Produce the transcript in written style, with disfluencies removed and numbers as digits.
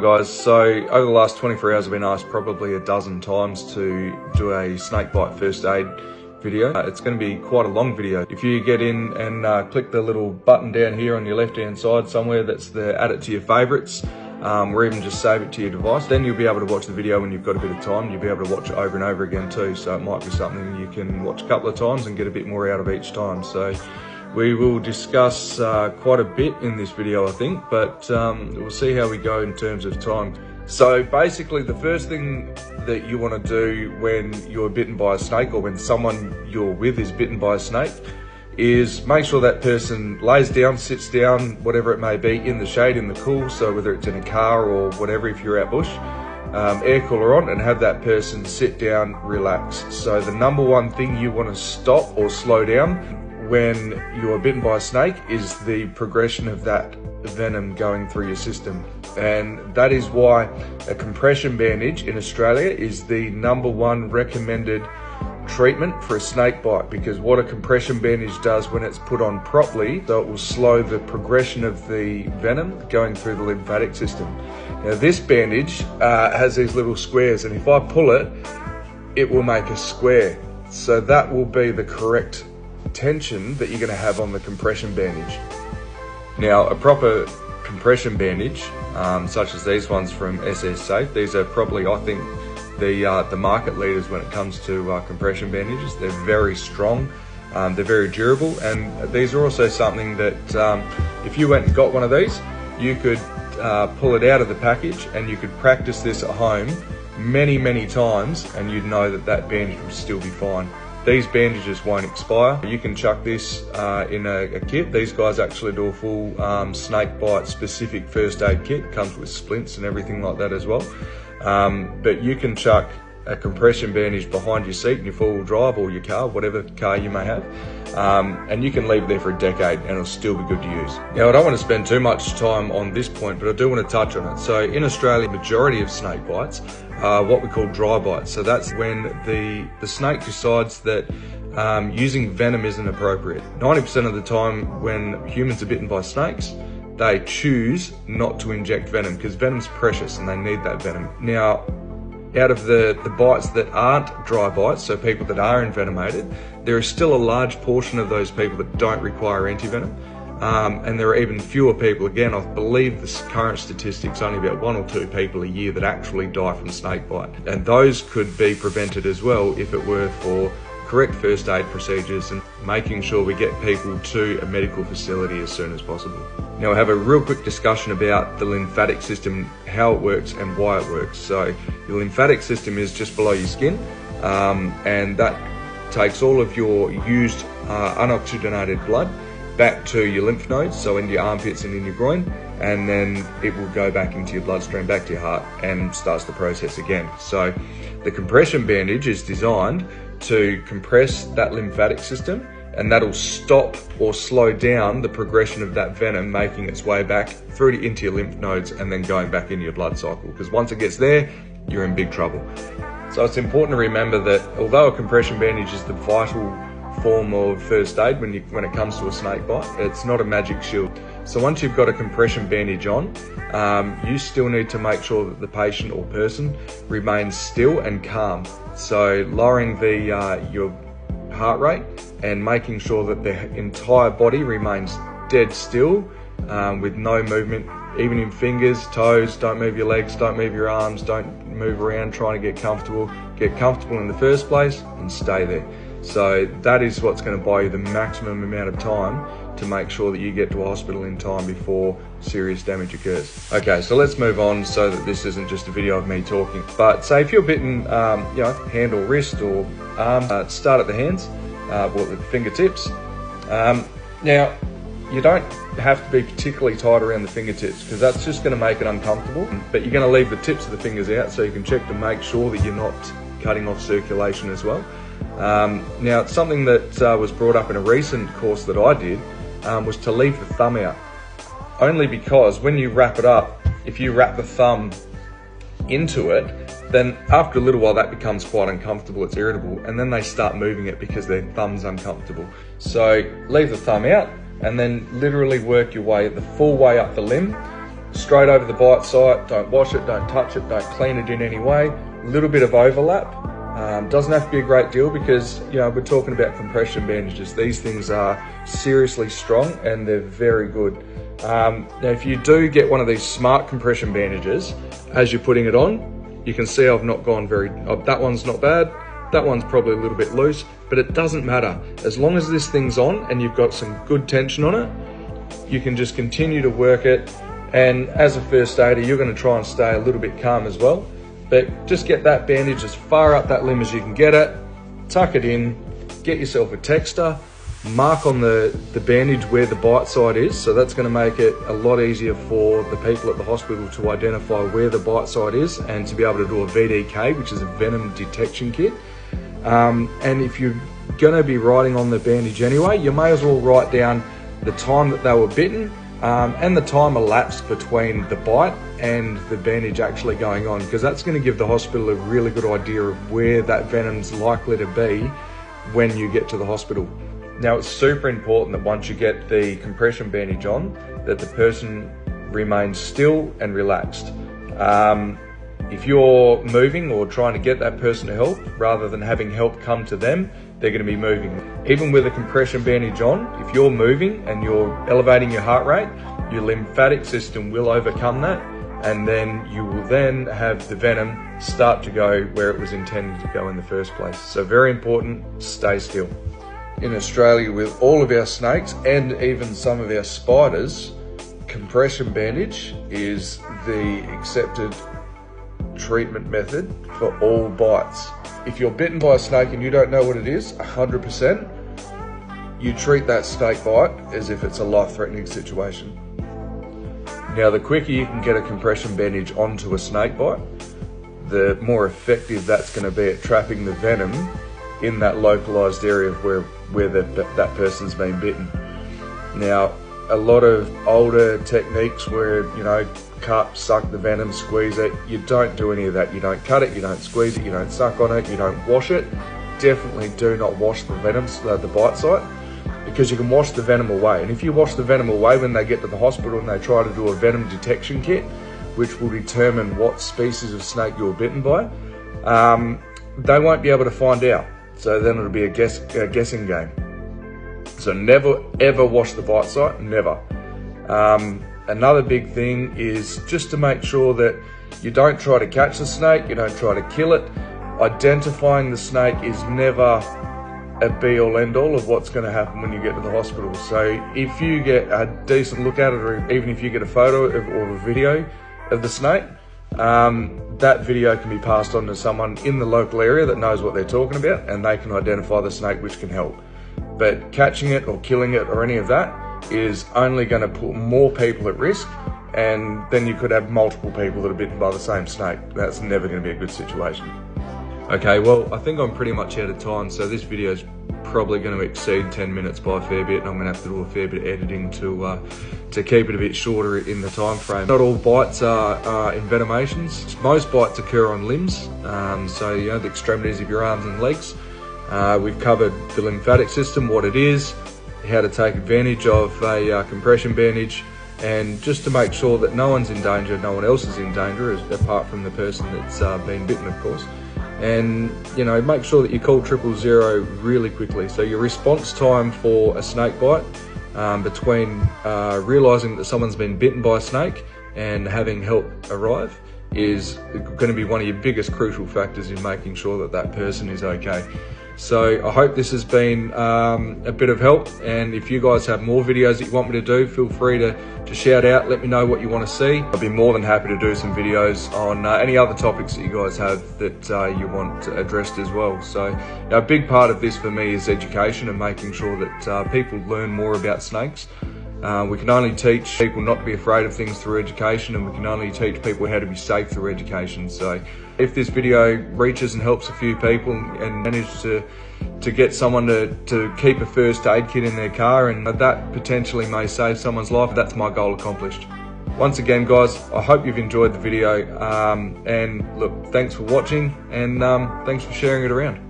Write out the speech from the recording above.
Guys, so over the last 24 hours I've been asked probably a dozen times to do a snake bite first aid video. It's going to be quite a long video. If you get in and click the little button down here on your left hand side somewhere that's the add it to your favourites, or even just save it to your device, then you'll be able to watch the video when you've got a bit of time. You'll be able to watch it over and over again too, so it might be something you can watch a couple of times and get a bit more out of each time. So we will discuss quite a bit in this video, I think, but we'll see how we go in terms of time. So basically the first thing that you want to do when you're bitten by a snake, or when someone you're with is bitten by a snake, is make sure that person lays down, sits down, whatever it may be, in the shade, in the cool, so whether it's in a car or whatever, if you're out bush, air cooler on, and have that person sit down, relax. So the number one thing you want to stop or slow down when you are bitten by a snake is the progression of that venom going through your system. And that is why a compression bandage in Australia is the number one recommended treatment for a snake bite, because what a compression bandage does when it's put on properly, so it will slow the progression of the venom going through the lymphatic system. Now this bandage has these little squares, and if I pull it, it will make a square. So that will be the correct tension that you're going to have on the compression bandage. Now a proper compression bandage, such as these ones from SS Safe, these are probably, I think, the market leaders when it comes to compression bandages. They're very strong, they're very durable, and these are also something that if you went and got one of these, you could pull it out of the package and you could practice this at home many times, and you'd know that that bandage would still be fine. These bandages won't expire. You can chuck this in a kit. These guys actually do a full snake bite specific first aid kit. Comes with splints and everything like that as well. But you can chuck a compression bandage behind your seat in your four-wheel drive or your car, whatever car you may have, and you can leave it there for a decade and it'll still be good to use. Now I don't want to spend too much time on this point, but I do want to touch on it. So in Australia, the majority of snake bites are what we call dry bites. So that's when the snake decides that using venom isn't appropriate. 90% of the time when humans are bitten by snakes, they choose not to inject venom because venom's precious and they need that venom. Now, out of the bites that aren't dry bites, so people that are envenomated, there is still a large portion of those people that don't require antivenom. And there are even fewer people, again, I believe the current statistics, only about 1 or 2 people a year that actually die from snake bite. And those could be prevented as well if it were for correct first aid procedures and making sure we get people to a medical facility as soon as possible. Now we'll have a real quick discussion about the lymphatic system, how it works and why it works. So your lymphatic system is just below your skin, and that takes all of your used unoxygenated blood back to your lymph nodes, so into your armpits and in your groin, and then it will go back into your bloodstream, back to your heart, and starts the process again. So the compression bandage is designed to compress that lymphatic system, and that'll stop or slow down the progression of that venom making its way back through into your lymph nodes and then going back into your blood cycle, because once it gets there, you're in big trouble. So it's important to remember that although a compression bandage is the vital form of first aid when it comes to a snake bite, it's not a magic shield. So once you've got a compression bandage on, you still need to make sure that the patient or person remains still and calm. So lowering your heart rate and making sure that the entire body remains dead still, with no movement, even in fingers, toes. Don't move your legs, don't move your arms, don't move around trying to get comfortable. Get comfortable in the first place and stay there. So that is what's going to buy you the maximum amount of time to make sure that you get to a hospital in time before serious damage occurs. Okay, so let's move on so that this isn't just a video of me talking. But say if you're bitten, hand or wrist or arm, start at the hands, well, the fingertips. Now, you don't have to be particularly tight around the fingertips because that's just going to make it uncomfortable, but you're going to leave the tips of the fingers out so you can check to make sure that you're not cutting off circulation as well. Now, something that was brought up in a recent course that I did was to leave the thumb out. Only because when you wrap it up, if you wrap the thumb into it, then after a little while that becomes quite uncomfortable, it's irritable, and then they start moving it because their thumb's uncomfortable. So leave the thumb out and then literally work your way the full way up the limb straight over the bite site. Don't wash it, don't touch it, don't clean it in any way. A little bit of overlap. Doesn't have to be a great deal because, you know, we're talking about compression bandages. These things are seriously strong and they're very good. Now, if you do get one of these smart compression bandages, as you're putting it on, you can see I've not gone that one's not bad. That one's probably a little bit loose, but it doesn't matter. As long as this thing's on and you've got some good tension on it, you can just continue to work it. And as a first aider, you're going to try and stay a little bit calm as well. But just get that bandage as far up that limb as you can get it, tuck it in, get yourself a texter, mark on the bandage where the bite site is. So that's going to make it a lot easier for the people at the hospital to identify where the bite site is and to be able to do a VDK, which is a venom detection kit. And if you're going to be writing on the bandage anyway, you may as well write down the time that they were bitten and the time elapsed between the bite and the bandage actually going on, because that's going to give the hospital a really good idea of where that venom's likely to be when you get to the hospital. Now, it's super important that once you get the compression bandage on, that the person remains still and relaxed. If you're moving or trying to get that person to help, rather than having help come to them, they're going to be moving. Even with a compression bandage on, if you're moving and you're elevating your heart rate, your lymphatic system will overcome that, and then you will then have the venom start to go where it was intended to go in the first place. So very important, stay still. In Australia, with all of our snakes and even some of our spiders, compression bandage is the accepted treatment method for all bites. If you're bitten by a snake and you don't know what it is, 100%, you treat that snake bite as if it's a life-threatening situation. Now, the quicker you can get a compression bandage onto a snake bite, the more effective that's going to be at trapping the venom in that localized area where that person's been bitten. Now, a lot of older techniques where, you know, cut, suck the venom, squeeze it, you don't do any of that. You don't cut it, you don't squeeze it, you don't suck on it, you don't wash it. Definitely do not wash the venom, the bite site, because you can wash the venom away. And if you wash the venom away when they get to the hospital and they try to do a venom detection kit, which will determine what species of snake you were bitten by, they won't be able to find out. So then it'll be a guessing game. So never ever wash the bite site, never. Another big thing is just to make sure that you don't try to catch the snake, you don't try to kill it. Identifying the snake is never a be-all end-all of what's going to happen when you get to the hospital. So if you get a decent look at it, or even if you get a photo or a video of the snake, that video can be passed on to someone in the local area that knows what they're talking about, and they can identify the snake, which can help. But catching it or killing it or any of that is only going to put more people at risk, and then you could have multiple people that are bitten by the same snake. That's never going to be a good situation. Okay, well, I think I'm pretty much out of time, so this video is probably going to exceed 10 minutes by a fair bit, and I'm going to have to do a fair bit of editing to keep it a bit shorter in the time frame. Not all bites are envenomations. Most bites occur on limbs, so you know, the extremities of your arms and legs. We've covered the lymphatic system, what it is, how to take advantage of a compression bandage, and just to make sure that no one's in danger, no one else is in danger, apart from the person that's been bitten, of course. And, you know, make sure that you call 000 really quickly. So your response time for a snake bite between realising that someone's been bitten by a snake and having help arrive is going to be one of your biggest crucial factors in making sure that that person is okay. So I hope this has been a bit of help, and if you guys have more videos that you want me to do, feel free to shout out, let me know what you want to see. I'll be more than happy to do some videos on any other topics that you guys have that you want addressed as well. So a big part of this for me is education and making sure that people learn more about snakes. We can only teach people not to be afraid of things through education, and we can only teach people how to be safe through education. So if this video reaches and helps a few people and manage to get someone to keep a first aid kit in their car, and that potentially may save someone's life, that's my goal accomplished. Once again, guys, I hope you've enjoyed the video, and look, thanks for watching, and thanks for sharing it around.